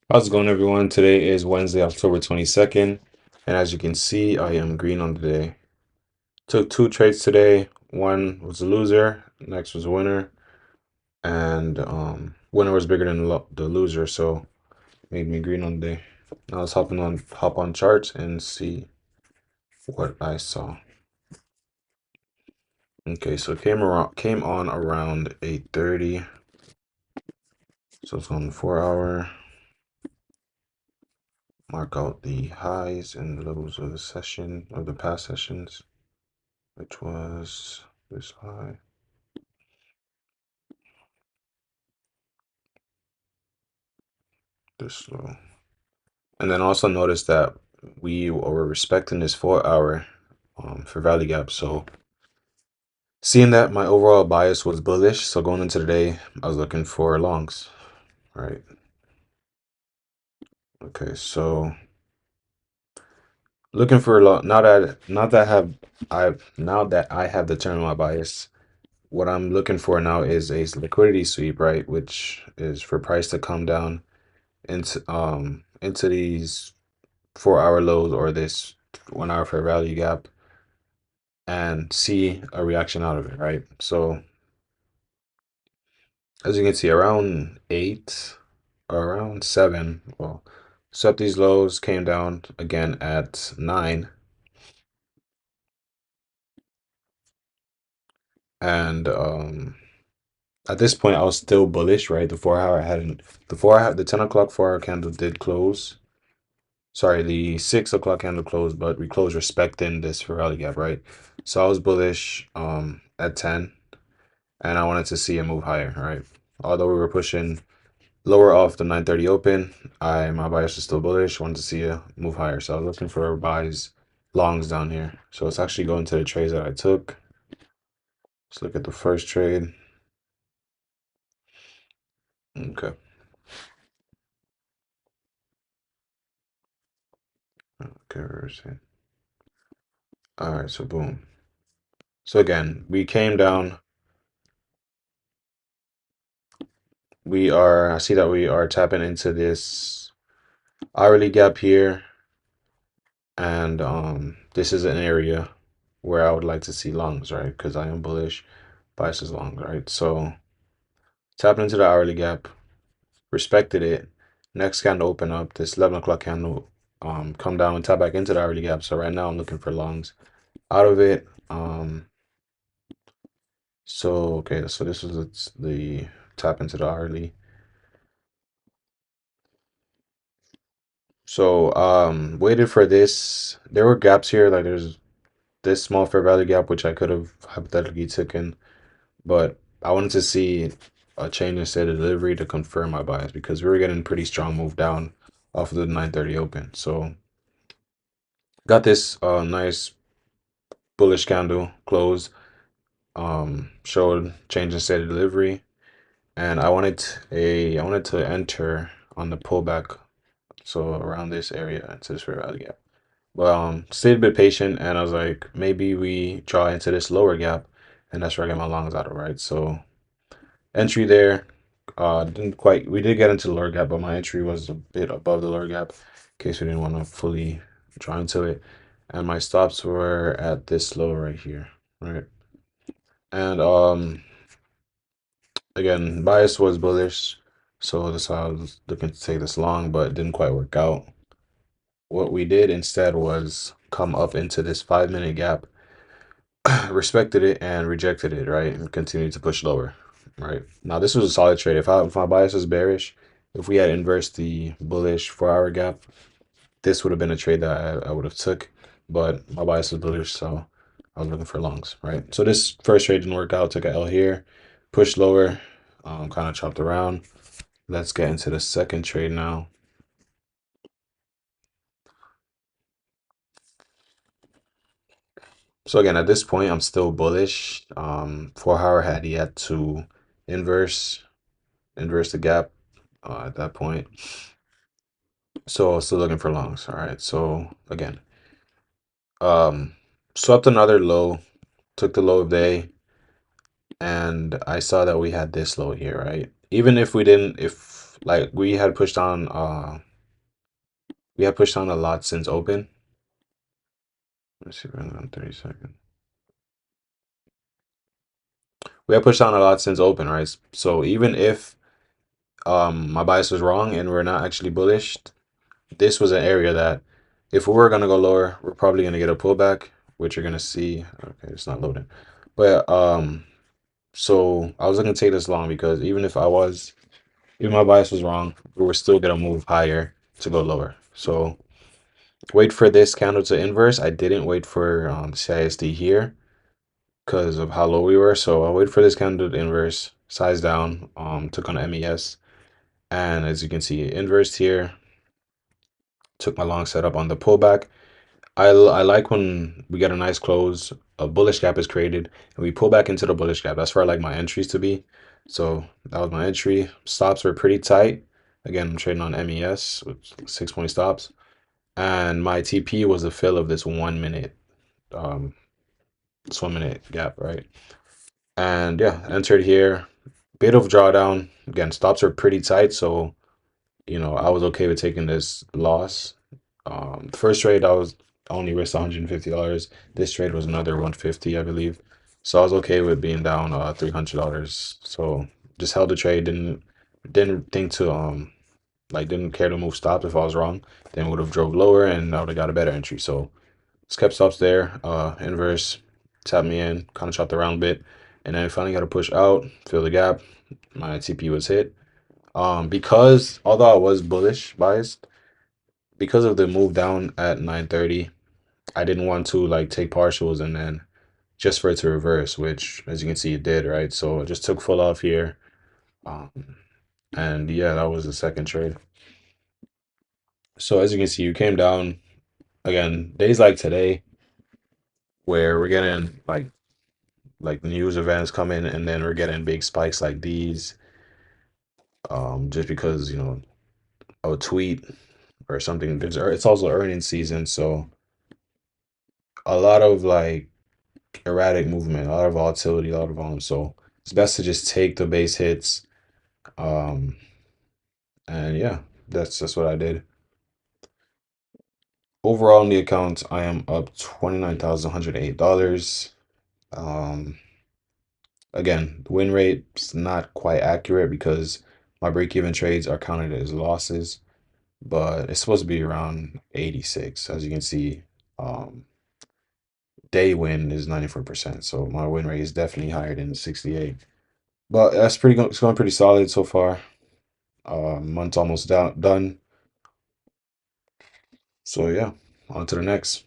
How's it going, everyone? Today is Wednesday, October 22nd, and as you can see, I am green on the day. Took two trades today. One was a loser, next was a winner, and winner was bigger than the loser, so made me green on the day. Now let's hop on charts and see what I saw. Okay, so it came on around 8:30. So it's on the 4 hour. Mark out the highs and lows of the session of the past sessions, which was this high, this low. And then also notice that we were respecting this 4 hour for value gap. So seeing that my overall bias was bullish, so going into the day, I was looking for longs, right? Okay, so looking for a lot now that I have determined my bias. What I'm looking for now is a liquidity sweep, right? Which is for price to come down into these 4 hour lows or this 1 hour fair value gap and see a reaction out of it, right? So as you can see, around 8 or around 7, well, swept these lows, came down again at 9, and at this point I was still bullish, right? The 10 o'clock 4 hour candle did close. Sorry, the 6 o'clock candle closed, but we closed respecting this rally gap, right? So I was bullish at 10, and I wanted to see a move higher, right? Although we were pushing lower off the 9:30 open, my bias was still bullish. Wanted to see a move higher, so I was looking for buys, longs down here. So let's actually go into the trades that I took. Let's look at the first trade. Okay. Okay, where is it? All right, so boom. So again, we came down. I see that we are tapping into this hourly gap here, and this is an area where I would like to see longs, right? Because I am bullish, bias is long, right? So tapping into the hourly gap, respected it. Next candle open up, this 11 o'clock candle come down and tap back into the hourly gap. So right now I'm looking for longs out of it. So okay, so this was the tap into the hourly. So waited for this. There were gaps here, like there's this small fair value gap which I could have hypothetically taken, but I wanted to see a change in state of delivery to confirm my bias because we were getting pretty strong move down off of the 9:30 open. So got this nice bullish candle close, showed change in state of delivery, and I wanted to enter on the pullback, so around this area into this fair value gap. But stayed a bit patient, and I was like, maybe we draw into this lower gap, and that's where I get my longs out of, right? So entry there, didn't quite. We did get into the lower gap, but my entry was a bit above the lower gap, in case we didn't want to fully draw into it. And my stops were at this low right here, right? And again, bias was bullish, so that's why I was looking to take this long, but it didn't quite work out. What we did instead was come up into this 5 minute gap, respected it and rejected it, right? And continued to push lower, right? Now this was a solid trade. If my bias was bearish, if we had inversed the bullish 4 hour gap, this would have been a trade that I would have took, but my bias was bullish, so I was looking for longs, right? So this first trade didn't work out. Took a L here, pushed lower, kind of chopped around. Let's get into the second trade now. So again, at this point, I'm still bullish. 4 hour had yet to inverse the gap at that point. So still looking for longs. All right. So again, um, swept another low, took the low of the day, and I saw that we had this low here, right? Even if we didn't, if like we had pushed on a lot since open. Let's see, around 30 seconds. We had pushed on a lot since open, right? So even if my bias was wrong and we're not actually bullish, this was an area that if we were gonna go lower, we're probably gonna get a pullback, which you're gonna see. Okay, it's not loading. But so I was looking to take this long because even my bias was wrong, we were still gonna move higher to go lower. So wait for this candle to inverse. I didn't wait for CISD here because of how low we were. So I waited for this candle to inverse, size down, took on MES. And as you can see, it inversed here, took my long setup on the pullback. I like when we get a nice close, a bullish gap is created, and we pull back into the bullish gap. That's where I like my entries to be. So that was my entry. Stops were pretty tight. Again, I'm trading on MES with 6 point stops. And my TP was the fill of um, this 1 minute gap, right? And yeah, entered here. Bit of drawdown. Again, stops are pretty tight, so I was okay with taking this loss. The first trade I was only risked $150. This trade was another 150, I believe. So I was okay with being down $300. So just held the trade. Didn't think to like didn't care to move stops if I was wrong. Then would have drove lower and I would have got a better entry. So just kept stops there. Inverse tapped me in, kind of chopped around a bit, and then finally got to push out, fill the gap. My TP was hit. Because although I was bullish biased, because of the move down at 9:30, I didn't want to like take partials and then just for it to reverse, which as you can see it did, right? So it just took full off here. Um, and yeah, that was the second trade. So as you can see, you came down again, days like today where we're getting like news events coming and then we're getting big spikes like these. Just because, a tweet or something. It's also earnings season, so a lot of like erratic movement, a lot of volatility, a lot of volume. So it's best to just take the base hits. Um, and yeah, that's what I did. Overall in the account, I am up $29,108. Um, again, the win rate's not quite accurate because my break-even trades are counted as losses, but it's supposed to be around 86. As you can see, um, day win is 94%. So my win rate is definitely higher than 68. But that's pretty good. It's going pretty solid so far. Month's almost done. So yeah, on to the next.